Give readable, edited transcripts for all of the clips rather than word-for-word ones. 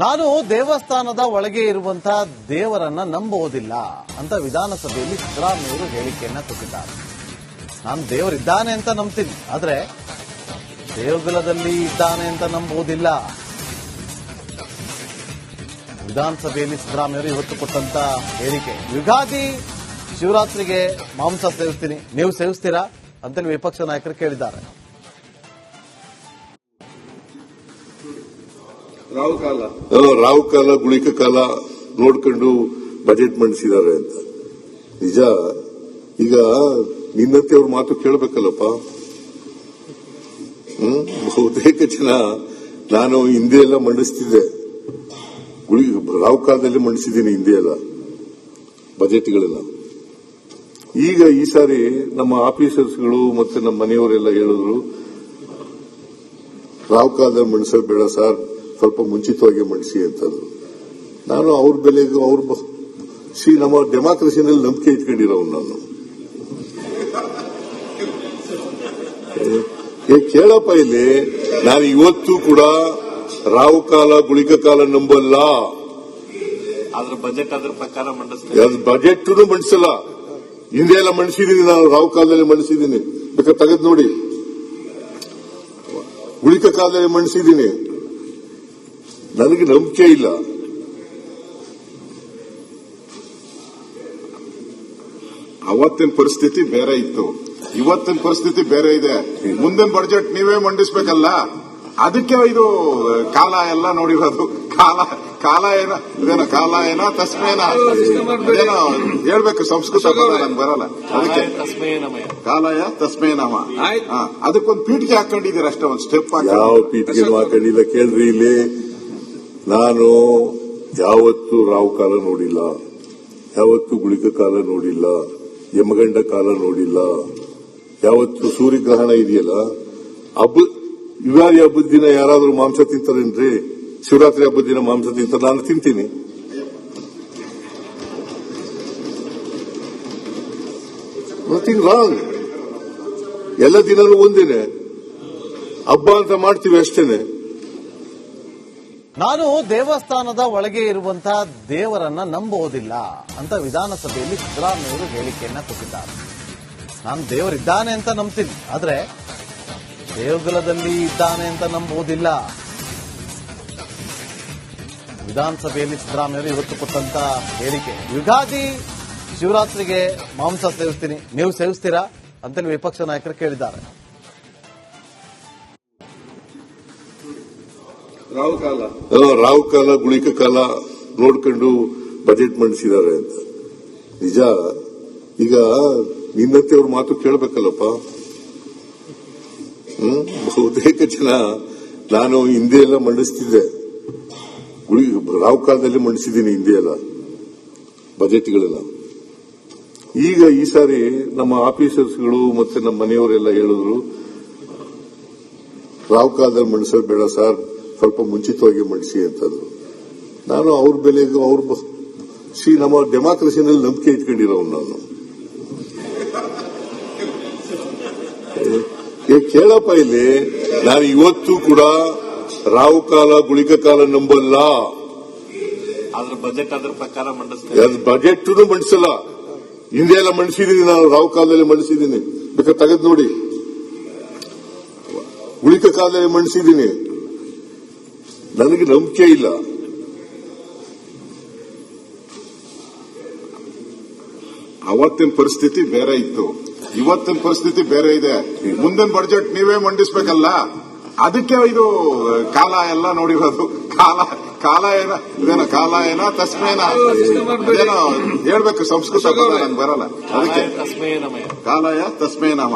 ನಾನು ದೇವಸ್ಥಾನದ ಒಳಗೆ ಇರುವಂತಹ ದೇವರನ್ನ ನಂಬುವುದಿಲ್ಲ ಅಂತ ವಿಧಾನಸಭೆಯಲ್ಲಿ ಸಿದ್ದರಾಮಯ್ಯವರು ಹೇಳಿಕೆಯನ್ನ ಕೊಟ್ಟಿದ್ದಾರೆ. ನಾನು ದೇವರಿದ್ದಾನೆ ಅಂತ ನಂಬ್ತೀನಿ, ಆದ್ರೆ ದೇವಗುಲದಲ್ಲಿ ಇದ್ದಾನೆ ಅಂತ ನಂಬುವುದಿಲ್ಲ. ವಿಧಾನಸಭೆಯಲ್ಲಿ ಸಿದ್ದರಾಮಯ್ಯವರು ಇವತ್ತು ಕೊಟ್ಟಂತ ಹೇಳಿಕೆ. ಯುಗಾದಿ ಶಿವರಾತ್ರಿಗೆ ಮಾಂಸ ಸೇವಿಸ್ತೀನಿ, ನೀವು ಸೇವಿಸ್ತೀರಾ ಅಂತೇಳಿ ವಿಪಕ್ಷ ನಾಯಕರು ಕೇಳಿದ್ದಾರೆ. ರಾವು ಕಾಲ ಗುಳಿಕ ಕಾಲ ನೋಡ್ಕೊಂಡು ಬಜೆಟ್ ಮಂಡಿಸಿದ್ದಾರೆ ಅಂತ. ನಿಜ, ಈಗ ನಿನ್ನಂತೆ ಅವ್ರ ಮಾತು ಕೇಳಬೇಕಲ್ಲಪ್ಪ. ಬಹುತೇಕ ಜನ ನಾನು ಹಿಂದೆ ಎಲ್ಲ ಮಂಡಿಸ್ತಿದ್ದೆ, ರಾವು ಕಾಲದಲ್ಲಿ ಮಂಡಿಸಿದ್ದೀನಿ ಹಿಂದೆ ಎಲ್ಲ ಬಜೆಟ್ಗಳೆಲ್ಲ. ಈಗ ಈ ಸಾರಿ ನಮ್ಮ ಆಫೀಸರ್ಸ್ಗಳು ಮತ್ತೆ ನಮ್ಮ ಮನೆಯವರೆಲ್ಲ ಹೇಳಿದ್ರು, ರಾವು ಕಾಲದಲ್ಲಿ ಮಂಡಿಸೋದು ಬೇಡ ಸರ್, ಸ್ವಲ್ಪ ಮುಂಚಿತವಾಗಿ ಮಂಡಿಸಿ ಅಂತಂದ್ರು. ನಾನು ಅವ್ರ ಬೆಲೆಗೂ ನಮ್ಮ ಡೆಮಾಕ್ರಸಿನಲ್ಲಿ ನಂಬಿಕೆ ಇಟ್ಕೊಂಡಿರೋನು ನಾನು. ಕೇಳಪ್ಪ, ಇಲ್ಲಿ ನಾನು ಇವತ್ತು ಕೂಡ ರಾವು ಕಾಲ ಗುಳಿಕ ಕಾಲ ನಂಬಲ್ಲ. ಆದ್ರೆ ಬಜೆಟ್ ಅದ್ರ ಪ್ರಕಾರ ಮಂಡಿಸ್ತಾರೆ. ಬಜೆಟ್ ಮಂಡಿಸಲ್ಲ, ಹಿಂದೆ ಎಲ್ಲ ಮಂಡಿಸಿದೀನಿ ನಾನು, ರಾವು ಕಾಲದಲ್ಲಿ ಮಂಡಿಸಿದ್ದೀನಿ, ಬೇಕಾದ್ರೆ ತೆಗೆದು ನೋಡಿ. ಗುಳಿಕ ಕಾಲದಲ್ಲಿ ಮಂಡಿಸಿದ್ದೀನಿ, ನನಗೆ ನಂಬಿಕೆ ಇಲ್ಲ. ಅವತ್ತಿನ ಪರಿಸ್ಥಿತಿ ಬೇರೆ ಇತ್ತು, ಇವತ್ತಿನ ಪರಿಸ್ಥಿತಿ ಬೇರೆ ಇದೆ. ಮುಂದಿನ ಬಜೆಟ್ ನೀವೇ ಮಂಡಿಸಬೇಕಲ್ಲ, ಅದಕ್ಕೆ ಇದು ಕಾಲ ಎಲ್ಲ ನೋಡಿರೋದು. ಕಾಲ ಏನ ತಸ್ಮೇನ ಏನೋ ಹೇಳ್ಬೇಕು, ಸಂಸ್ಕೃತ ನಂಗೆ ಬರಲ್ಲ. ಅದಕ್ಕೆ ಕಾಲಯ ತಸ್ಮೇ ನಮ, ಅದಕ್ಕೊಂದು ಪೀಠಿಗೆ ಹಾಕೊಂಡಿದ್ದೀರ ಅಷ್ಟೇ, ಒಂದು ಸ್ಟೆಪ್. ಯಾವ ಪೀಠಿಗೆ ಹಾಕೊಂಡಿಲ್ಲ ಕೇಳ್ರಿ. ಇಲ್ಲಿ ನಾನು ಯಾವತ್ತೂ ರಾವು ಕಾಲ ನೋಡಿಲ್ಲ, ಯಾವತ್ತೂ ಗುಳಿಕ ಕಾಲ ನೋಡಿಲ್ಲ, ಯಮಗಂಡ ಕಾಲ ನೋಡಿಲ್ಲ. ಯಾವತ್ತು ಸೂರ್ಯಗ್ರಹಣ ಇದೆಯಲ್ಲ, ಯುಗಾದಿ ಹಬ್ಬದ ದಿನ ಯಾರಾದ್ರೂ ಮಾಂಸ ತಿಂತಾರೇನ್ರಿ? ಶಿವರಾತ್ರಿ ಹಬ್ಬದ ದಿನ ಮಾಂಸ ತಿಂತಾರೆ, ನಾನು ತಿಂತೀನಿ. Nothing wrong. ಎಲ್ಲ ದಿನನೂ ಒಂದೇನೆ, ಹಬ್ಬ ಅಂತ ಮಾಡ್ತೀವಿ ಅಷ್ಟೇನೆ. ನಾನು ದೇವಸ್ಥಾನದ ಒಳಗೆ ಇರುವಂತಹ ದೇವರನ್ನ ನಂಬುವುದಿಲ್ಲ ಅಂತ ವಿಧಾನಸಭೆಯಲ್ಲಿ ಸಿದ್ದರಾಮಯ್ಯವರು ಹೇಳಿಕೆಯನ್ನ ಕೊಟ್ಟಿದ್ದಾರೆ. ನಾನು ದೇವರಿದ್ದಾನೆ ಅಂತ ನಂಬ್ತೀನಿ, ಆದ್ರೆ ದೇವಗುಲದಲ್ಲಿ ಇದ್ದಾನೆ ಅಂತ ನಂಬುವುದಿಲ್ಲ. ವಿಧಾನಸಭೆಯಲ್ಲಿ ಸಿದ್ದರಾಮಯ್ಯವರು ಇವತ್ತು ಕೊಟ್ಟಂತ ಹೇಳಿಕೆ. ಯುಗಾದಿ ಶಿವರಾತ್ರಿಗೆ ಮಾಂಸ ಸೇವಿಸ್ತೀನಿ, ನೀವು ಸೇವಿಸ್ತೀರಾ ಅಂತೇಳಿ ವಿಪಕ್ಷ ನಾಯಕರು ಕೇಳಿದ್ದಾರೆ. ರಾವು ಕಾಲ ಗುಳಿಕ ಕಾಲ ನೋಡ್ಕೊಂಡು ಬಜೆಟ್ ಮಂಡಿಸಿದ್ದಾರೆ ಅಂತ. ನಿಜ, ಈಗ ನಿನ್ನಂತೆ ಅವ್ರ ಮಾತು ಕೇಳಬೇಕಲ್ಲಪ್ಪ. ಬಹುತೇಕ ಜನ ನಾನು ಹಿಂದೆ ಎಲ್ಲ ಮಂಡಿಸ್ತಿದ್ದೆ, ರಾವು ಕಾಲದಲ್ಲಿ ಮಂಡಿಸಿದ್ದೀನಿ ಹಿಂದೆ ಎಲ್ಲ ಬಜೆಟ್ಗಳೆಲ್ಲ. ಈಗ ಈ ಸಾರಿ ನಮ್ಮ ಆಫೀಸರ್ಸ್ಗಳು ಮತ್ತೆ ನಮ್ಮ ಮನೆಯವರೆಲ್ಲ ಹೇಳಿದ್ರು, ರಾವು ಕಾಲದಲ್ಲಿ ಮಂಡಿಸೋದು ಬೇಡ ಸರ್, ಸ್ವಲ್ಪ ಮುಂಚಿತವಾಗಿ ಮಂಡಿಸಿ ಅಂತಂದ್ರು. ನಾನು ಅವ್ರ ಬೆಲೆಗೂ ನಮ್ಮ ಡೆಮಾಕ್ರಸಿನಲ್ಲಿ ನಂಬಿಕೆ ಇಟ್ಕೊಂಡಿರೋನು ನಾನು. ಕೇಳಪ್ಪ, ಇಲ್ಲಿ ನಾನು ಇವತ್ತು ಕೂಡ ರಾವು ಕಾಲ ಗುಳಿಕ ಕಾಲ ನಂಬಲ್ಲ. ಆದ್ರೆ ಬಜೆಟ್ ಅದ್ರ ಪ್ರಕಾರ ಮಂಡಿಸ್ತಾರೆ. ಬಜೆಟ್ ಮಂಡಿಸಲ್ಲ, ಹಿಂದೆ ಎಲ್ಲ ಮಂಡಿಸಿದ್ದೀನಿ ನಾನು, ರಾವು ಕಾಲದಲ್ಲಿ ಮಂಡಿಸಿದ್ದೀನಿ, ಬೇಕಾದ್ರೆ ತೆಗೆದು ನೋಡಿ. ಗುಳಿಕ ಕಾಲದಲ್ಲಿ ಮಂಡಿಸಿದ್ದೀನಿ, ನನಗೆ ನಂಬಿಕೆ ಇಲ್ಲ. ಅವತ್ತಿನ ಪರಿಸ್ಥಿತಿ ಬೇರೆ ಇತ್ತು, ಇವತ್ತಿನ ಪರಿಸ್ಥಿತಿ ಬೇರೆ ಇದೆ. ಮುಂದಿನ ಬಜೆಟ್ ನೀವೇ ಮಂಡಿಸಬೇಕಲ್ಲ, ಅದಕ್ಕೆ ಇದು ಕಾಲ ಎಲ್ಲ ನೋಡಿರೋದು. ಕಾಲ ಏನ ತಸ್ಮೇನ ಏನೋ ಹೇಳ್ಬೇಕು, ಸಂಸ್ಕೃತ ನಂಗೆ ಬರಲ್ಲ. ಅದಕ್ಕೆ ಕಾಲಯ ತಸ್ಮೇ ನಮ,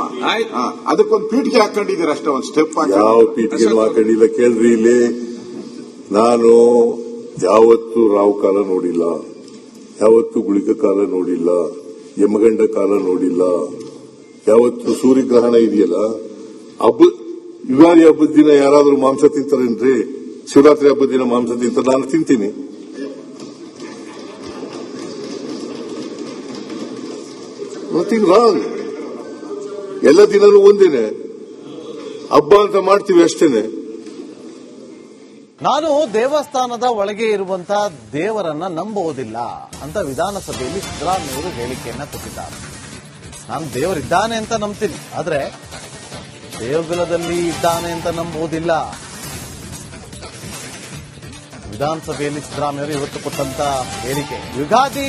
ಅದಕ್ಕೊಂದು ಪೀಠಿಗೆ ಹಾಕೊಂಡಿದ್ದೀರ ಅಷ್ಟೇ, ಒಂದು ಸ್ಟೆಪ್. ಯಾವ ಪೀಠಿಗೆ ಹಾಕೊಂಡಿಲ್ಲ ಕೇಳ್ರಿ. ಇಲ್ಲಿ ನಾನು ಯಾವತ್ತೂ ರಾವು ಕಾಲ ನೋಡಿಲ್ಲ, ಯಾವತ್ತೂ ಗುಳಿಕ ಕಾಲ ನೋಡಿಲ್ಲ, ಯಮಗಂಡ ಕಾಲ ನೋಡಿಲ್ಲ. ಯಾವತ್ತು ಸೂರ್ಯಗ್ರಹಣ ಇದೆಯಲ್ಲ, ಯುಗಾದಿ ಹಬ್ಬದ ದಿನ ಯಾರಾದ್ರೂ ಮಾಂಸ ತಿಂತಾರೇನ್ರಿ? ಶಿವರಾತ್ರಿ ಹಬ್ಬದ ದಿನ ಮಾಂಸ ತಿಂತಾರೆ, ನಾನು ತಿಂತೀನಿ. Nothing wrong. ಎಲ್ಲ ದಿನನೂ ಒಂದೇನೆ, ಹಬ್ಬ ಅಂತ ಮಾಡ್ತೀವಿ ಅಷ್ಟೇನೆ. ನಾನು ದೇವಸ್ಥಾನದ ಒಳಗೆ ಇರುವಂತಹ ದೇವರನ್ನ ನಂಬುವುದಿಲ್ಲ ಅಂತ ವಿಧಾನಸಭೆಯಲ್ಲಿ ಸಿದ್ದರಾಮಯ್ಯವರು ಹೇಳಿಕೆಯನ್ನ ಕೊಟ್ಟಿದ್ದಾರೆ. ನಾನು ದೇವರಿದ್ದಾನೆ ಅಂತ ನಂಬ್ತೀನಿ, ಆದ್ರೆ ದೇವಗುಲದಲ್ಲಿ ಇದ್ದಾನೆ ಅಂತ ನಂಬುವುದಿಲ್ಲ. ವಿಧಾನಸಭೆಯಲ್ಲಿ ಸಿದ್ದರಾಮಯ್ಯವರು ಇವತ್ತು ಕೊಟ್ಟಂತ ಹೇಳಿಕೆ. ಯುಗಾದಿ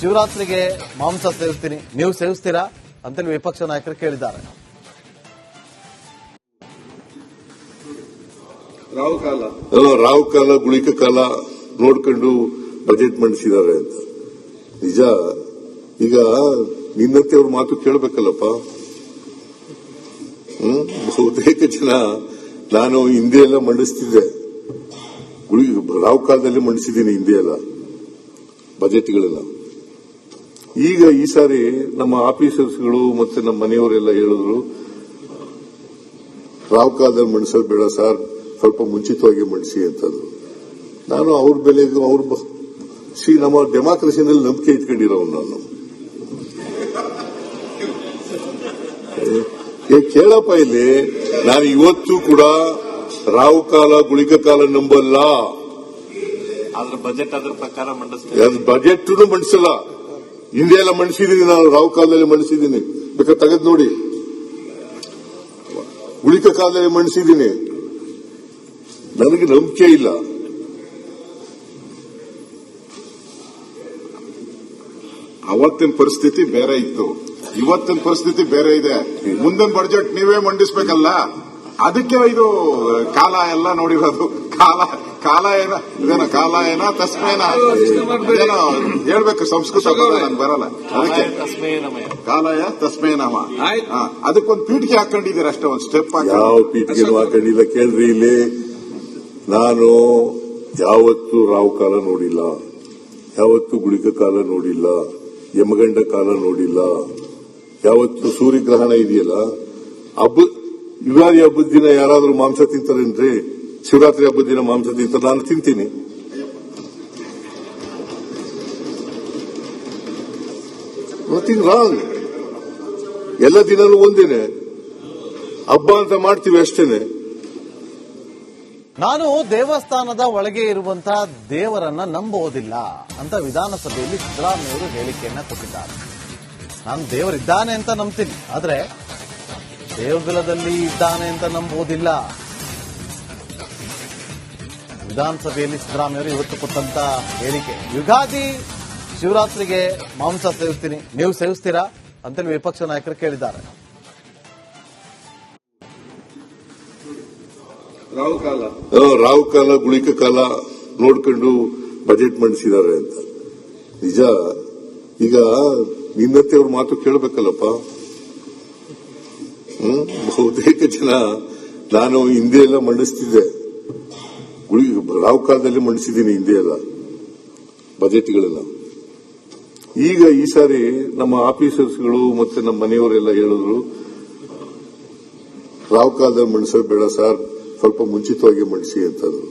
ಶಿವರಾತ್ರಿಗೆ ಮಾಂಸ ಸೇವಿಸ್ತೀನಿ, ನೀವು ಸೇವಿಸ್ತೀರಾ ಅಂತೇಳಿ ವಿಪಕ್ಷ ನಾಯಕರು ಕೇಳಿದ್ದಾರೆ. ರಾವ್ ಕಾಲ ಗುಳಿಕ ಕಾಲ ನೋಡ್ಕೊಂಡು ಬಜೆಟ್ ಮಂಡಿಸಿದ್ದಾರೆ ಅಂತ. ನಿಜ, ಈಗ ನಿನ್ನಂತೆ ಅವ್ರ ಮಾತು ಕೇಳಬೇಕಲ್ಲಪ್ಪ. ಬಹುತೇಕ ಜನ ನಾನು ಹಿಂದೆ ಎಲ್ಲ ಮಂಡಿಸ್ತಿದ್ದೆ, ರಾವ್ ಕಾಲದಲ್ಲಿ ಮಂಡಿಸಿದ್ದೀನಿ ಹಿಂದೆ ಎಲ್ಲ ಬಜೆಟ್ಗಳೆಲ್ಲ. ಈಗ ಈ ಸಾರಿ ನಮ್ಮ ಆಫೀಸರ್ಸ್ಗಳು ಮತ್ತೆ ನಮ್ಮ ಮನೆಯವರೆಲ್ಲ ಹೇಳಿದ್ರು, ರಾವ್ ಕಾಲದಲ್ಲಿ ಮಂಡಿಸೋದು ಬೇಡ ಸರ್, ಸ್ವಲ್ಪ ಮುಂಚಿತವಾಗಿ ಮಂಡಿಸಿ ಅಂತಂದ್ರು. ನಾನು ಅವ್ರ ಬೆಲೆಗೂ ನಮ್ಮ ಡೆಮಾಕ್ರಸಿನಲ್ಲಿ ನಂಬಿಕೆ ಇಟ್ಕೊಂಡಿರೋನು ನಾನು. ಕೇಳಪ್ಪ, ಇಲ್ಲಿ ನಾನು ಇವತ್ತು ಕೂಡ ರಾವ್ ಕಾಲ ಗುಳಿಕ ಕಾಲ ನಂಬಲ್ಲ. ಆದ್ರೆ ಬಜೆಟ್ ಅದ್ರ ಪ್ರಕಾರ ಮಂಡಿಸ್ತೀವಿ. ಅದು ಬಜೆಟ್ ಮಂಡಿಸಲ್ಲ, ಹಿಂದೆ ಎಲ್ಲ ಮಂಡಿಸಿದ್ದೀನಿ ನಾನು, ರಾವ್ ಕಾಲದಲ್ಲಿ ಮಂಡಿಸಿದ್ದೀನಿ, ಬೇಕಾದ್ರೆ ತೆಗೆದು ನೋಡಿ. ಗುಳಿಕ ಕಾಲದಲ್ಲಿ ಮಂಡಿಸಿದ್ದೀನಿ, ನನಗೆ ನಂಬಿಕೆ ಇಲ್ಲ. ಅವತ್ತಿನ ಪರಿಸ್ಥಿತಿ ಬೇರೆ ಇತ್ತು, ಇವತ್ತಿನ ಪರಿಸ್ಥಿತಿ ಬೇರೆ ಇದೆ. ಮುಂದಿನ ಬಜೆಟ್ ನೀವೇ ಮಂಡಿಸ್ಬೇಕಲ್ಲ, ಅದಕ್ಕೆ ಇದು ಕಾಲ ಎಲ್ಲ ನೋಡಿರೋದು. ಕಾಲಾಯನ ತಸ್ಮೇನ ಏನೋ ಹೇಳ್ಬೇಕು, ಸಂಸ್ಕೃತ ನಂಗೆ ಬರಲ್ಲ. ಅದಕ್ಕೆ ಕಾಲಾಯ ತಸ್ಮೇನಮ, ಅದಕ್ಕೊಂದು ಪೀಠಿಗೆ ಹಾಕೊಂಡಿದ್ದೀರ ಅಷ್ಟೇ, ಒಂದು ಸ್ಟೆಪ್. ಯಾವ ಪೀಠಿಗೆ ಹಾಕೊಂಡಿಲ್ಲ ಕೇಳ್ರಿ. ಇಲ್ಲಿ ನಾನು ಯಾವತ್ತೂ ರಾವ್ ಕಾಲ ನೋಡಿಲ್ಲ, ಯಾವತ್ತೂ ಗುಳಿಕ ಕಾಲ ನೋಡಿಲ್ಲ, ಯಮಗಂಡ ಕಾಲ ನೋಡಿಲ್ಲ. ಯಾವತ್ತು ಸೂರ್ಯಗ್ರಹಣ ಇದೆಯಲ್ಲ, ಯುಗಾದಿ ಹಬ್ಬದ ದಿನ ಯಾರಾದ್ರೂ ಮಾಂಸ ತಿಂತಾರೇನ್ರಿ? ಶಿವರಾತ್ರಿ ಹಬ್ಬದ ದಿನ ಮಾಂಸ ತಿಂತಾರೆ, ನಾನು ತಿಂತೀನಿ. Nothing wrong. ಎಲ್ಲ ದಿನನೂ ಒಂದೇನೆ, ಹಬ್ಬ ಅಂತ ಮಾಡ್ತೀವಿ ಅಷ್ಟೇನೆ. ನಾನು ದೇವಸ್ಥಾನದ ಒಳಗೆ ಇರುವಂತಹ ದೇವರನ್ನ ನಂಬುವುದಿಲ್ಲ ಅಂತ ವಿಧಾನಸಭೆಯಲ್ಲಿ ಸಿದ್ದರಾಮಯ್ಯವರು ಹೇಳಿಕೆಯನ್ನ ಕೊಟ್ಟಿದ್ದಾರೆ. ನಾನು ದೇವರಿದ್ದಾನೆ ಅಂತ ನಂಬ್ತೀನಿ, ಆದ್ರೆ ದೇವಗುಲದಲ್ಲಿ ಇದ್ದಾನೆ ಅಂತ ನಂಬುವುದಿಲ್ಲ. ವಿಧಾನಸಭೆಯಲ್ಲಿ ಸಿದ್ದರಾಮಯ್ಯವರು ಇವತ್ತು ಕೊಟ್ಟಂತ ಹೇಳಿಕೆ. ಯುಗಾದಿ ಶಿವರಾತ್ರಿಗೆ ಮಾಂಸ ಸೇವಿಸ್ತೀನಿ, ನೀವು ಸೇವಿಸ್ತೀರಾ ಅಂತೇಳಿ ವಿಪಕ್ಷ ನಾಯಕರು ಕೇಳಿದ್ದಾರೆ. ರಾವ್ ಕಾಲ ಗುಳಿಕ ಕಾಲ ನೋಡ್ಕೊಂಡು ಬಜೆಟ್ ಮಂಡಿಸಿದ್ದಾರೆ ಅಂತ. ನಿಜ, ಈಗ ನಿನ್ನಂತೆ ಅವ್ರ ಮಾತು ಕೇಳಬೇಕಲ್ಲಪ್ಪ. ಬಹುತೇಕ ಜನ ನಾನು ಹಿಂದೆ ಎಲ್ಲ ಮಂಡಿಸ್ತಿದ್ದೆ, ರಾವ್ ಕಾಲದಲ್ಲಿ ಮಂಡಿಸಿದ್ದೀನಿ ಹಿಂದೆ ಎಲ್ಲ ಬಜೆಟ್ಗಳೆಲ್ಲ. ಈಗ ಈ ಸಾರಿ ನಮ್ಮ ಆಫೀಸರ್ಸ್ಗಳು ಮತ್ತೆ ನಮ್ಮ ಮನೆಯವರೆಲ್ಲ ಹೇಳಿದ್ರು, ರಾವ್ ಕಾಲದಲ್ಲಿ ಮಂಡಿಸೋದು ಬೇಡ ಸರ್, ಸ್ವಲ್ಪ ಮುಂಚಿತವಾಗಿ ಮಂಡಿಸಿ ಅಂತಂದ್ರು.